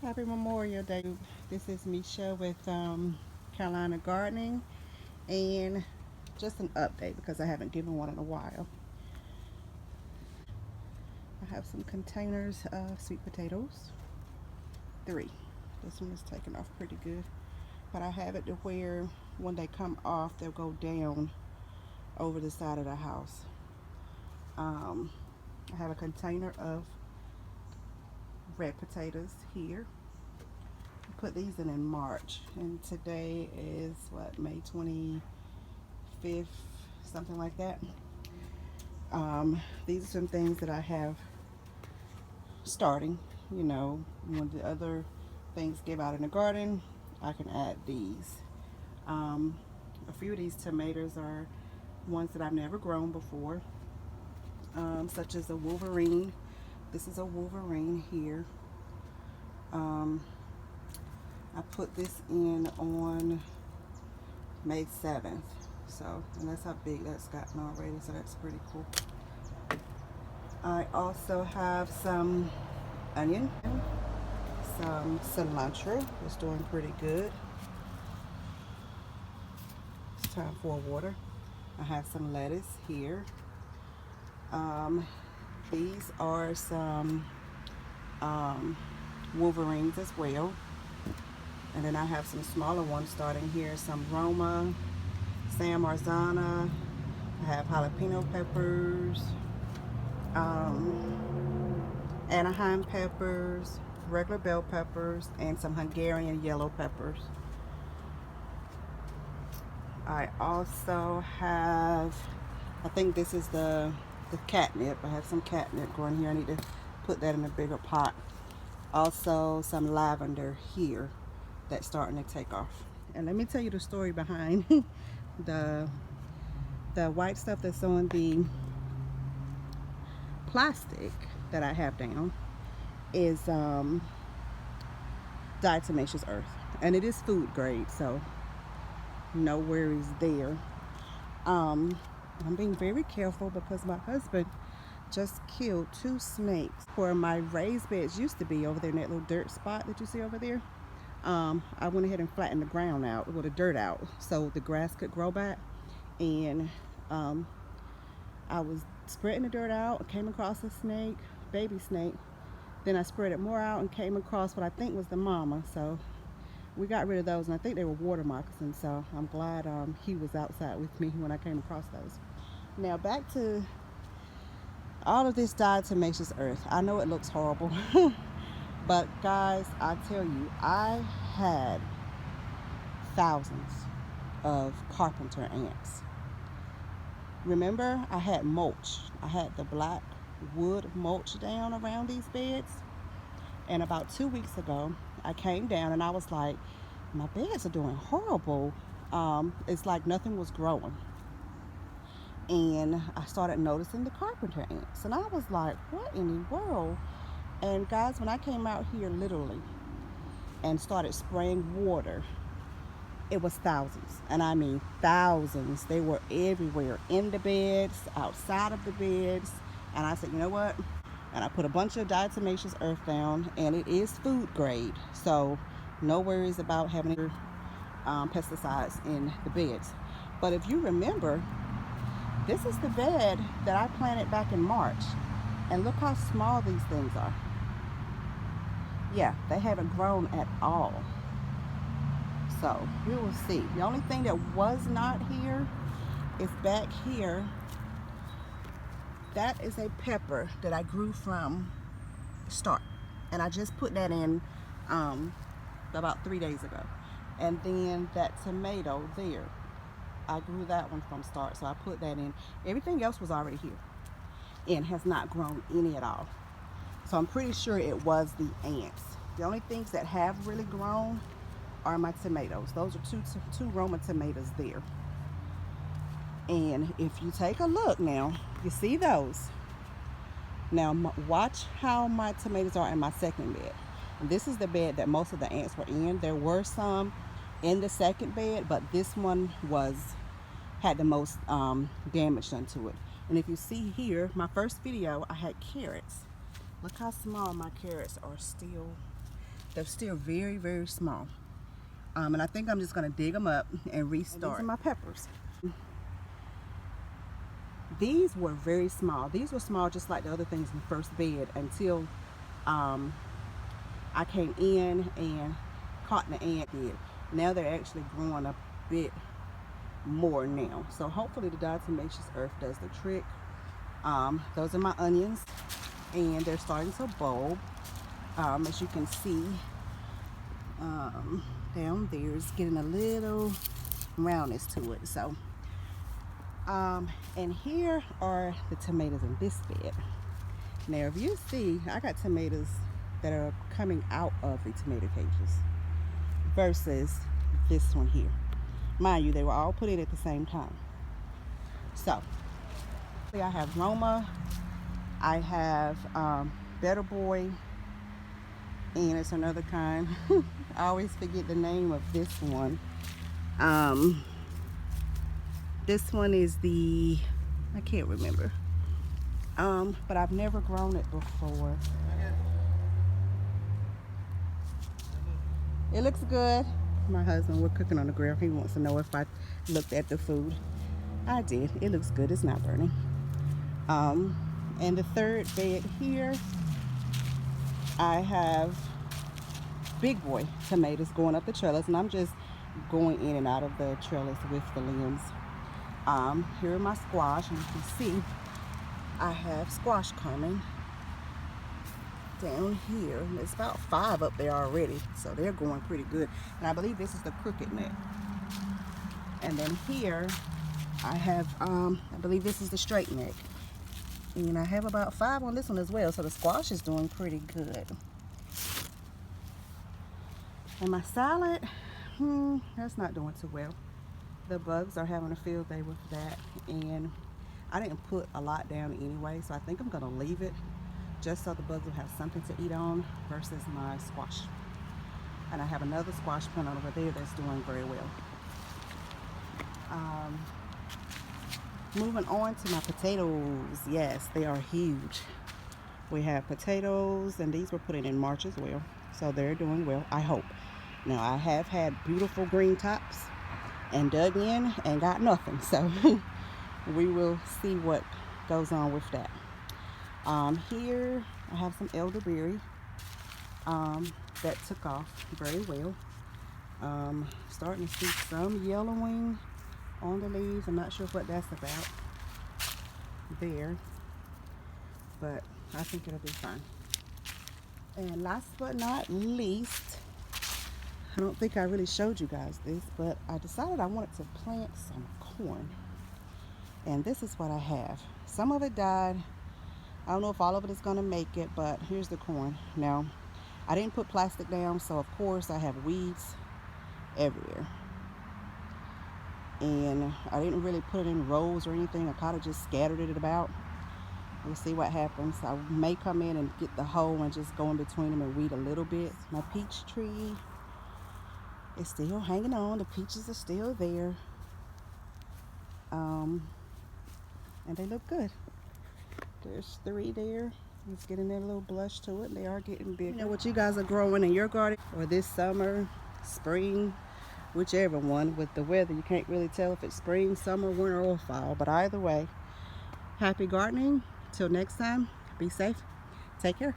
Happy Memorial Day. This is Misha with Carolina Gardening, and just an update because I haven't given one in a while. I have some containers of sweet potatoes, three. This one is taking off pretty good, but I have it to where when they come off, they'll go down over the side of the house. Um, I have a container of red potatoes here. I put these in March, and today is what, May 25th, something like that. These are some things that I have starting. When the other things give out in the garden, I can add these. A few of these tomatoes are ones that I've never grown before, such as a Wolverine. This is a Wolverine here. I put this in on May 7th. So, and that's how big that's gotten already, so that's pretty cool. I also have some onion, some cilantro. It's doing pretty good. It's time for water. I have some lettuce here. These are some Wolverines as well. And then I have some smaller ones starting here. Some Roma, San Marzana. I have jalapeno peppers, Anaheim peppers, regular bell peppers, and some Hungarian yellow peppers. I also have, I think this is the catnip. I have some catnip growing here. I need to put that in a bigger pot. Also some lavender here that's starting to take off. And let me tell you the story behind the white stuff that's on the plastic that I have down is diatomaceous earth, and it is food grade, so no worries there. I'm being very careful because my husband just killed 2 snakes where my raised beds used to be over there in that little dirt spot that you see over there. I went ahead and flattened the ground out, with the dirt out, so the grass could grow back. And I was spreading the dirt out, came across a snake, baby snake. Then I spread it more out and came across what I think was the mama. So we got rid of those, and I think they were water moccasins. So I'm glad he was outside with me when I came across those. Now back to all of this diatomaceous earth. I know it looks horrible, but guys, I tell you, I had thousands of carpenter ants. Remember, I had mulch. I had the black wood mulch down around these beds. And about 2 weeks ago, I came down and I was like, my beds are doing horrible. It's like nothing was growing. And I started noticing the carpenter ants. And I was like, what in the world? And guys, when I came out here literally and started spraying water, it was thousands, and I mean thousands. They were everywhere, in the beds, outside of the beds. And I said, you know what? And I put a bunch of diatomaceous earth down, and it is food grade, so no worries about having pesticides in the beds. But if you remember, this is the bed that I planted back in March, and look how small these things are. Yeah, they haven't grown at all. So we will see. The only thing that was not here is back here. That is a pepper that I grew from start, and I just put that in about 3 days ago. And then that tomato there, I grew that one from start, so I put that in. Everything else was already here and has not grown any at all. So I'm pretty sure it was the ants. The only things that have really grown are my tomatoes. Those are two Roma tomatoes there. And if you take a look now, you see those. Now watch how my tomatoes are in my second bed. And this is the bed that most of the ants were in. There were some in the second bed, but this one had the most damage done to it. And if you see here, my first video, I had carrots. Look how small my carrots are still. they're still very, very small. And I think I'm just gonna dig them up and restart. And these are my peppers. These were very small. These were small just like the other things in the first bed until I came in and caught the ant did. Now they're actually growing a bit more now. So hopefully the diatomaceous earth does the trick. Those are my onions, and they're starting to bulb. As you can see, down there is getting a little roundness to it. So and here are the tomatoes in this bed. Now if you see, I got tomatoes that are coming out of the tomato cages versus this one here. Mind you, they were all put in at the same time. So I have Roma, I have Better Boy, and it's another kind. I always forget the name of this one. This one is the, I can't remember, but I've never grown it before. It looks good. My husband, we're cooking on the grill. He wants to know if I looked at the food. I did. It looks good. It's not burning. And the third bed here, I have Big Boy tomatoes going up the trellis, and I'm just going in and out of the trellis with the limbs. Here are my squash, and you can see I have squash coming down here. There's about 5 up there already, so they're going pretty good. And I believe this is the crooked neck. And then here I have I believe this is the straight neck, and I have about 5 on this one as well. So the squash is doing pretty good. And my salad, that's not doing too well. The bugs are having a field day with that, and I didn't put a lot down anyway, so I think I'm gonna leave it just so the bugs will have something to eat on versus my squash. And I have another squash plant over there that's doing very well. Moving on to my potatoes. Yes, they are huge. We have potatoes, and these were put in March as well, so they're doing well, I hope. Now I have had beautiful green tops and dug in and got nothing, so we will see what goes on with that. Here I have some elderberry that took off very well. Starting to see some yellowing on the leaves. I'm not sure what that's about there, but I think it'll be fine. And last but not least, I don't think I really showed you guys this, but I decided I wanted to plant some corn, and this is what I have. Some of it died. I don't know if all of it is going to make it, but here's the corn. Now, I didn't put plastic down, so of course I have weeds everywhere. And I didn't really put it in rows or anything. I kind of just scattered it about. We'll see what happens. I may come in and get the hoe and just go in between them and weed a little bit. My peach tree is still hanging on. The peaches are still there. And they look good. There's 3 there. It's getting a little blush to it. They are getting big. You know what you guys are growing in your garden, or this summer, spring, whichever one. With the weather, you can't really tell if it's spring, summer, winter, or fall. But either way, happy gardening. Till next time, be safe. Take care.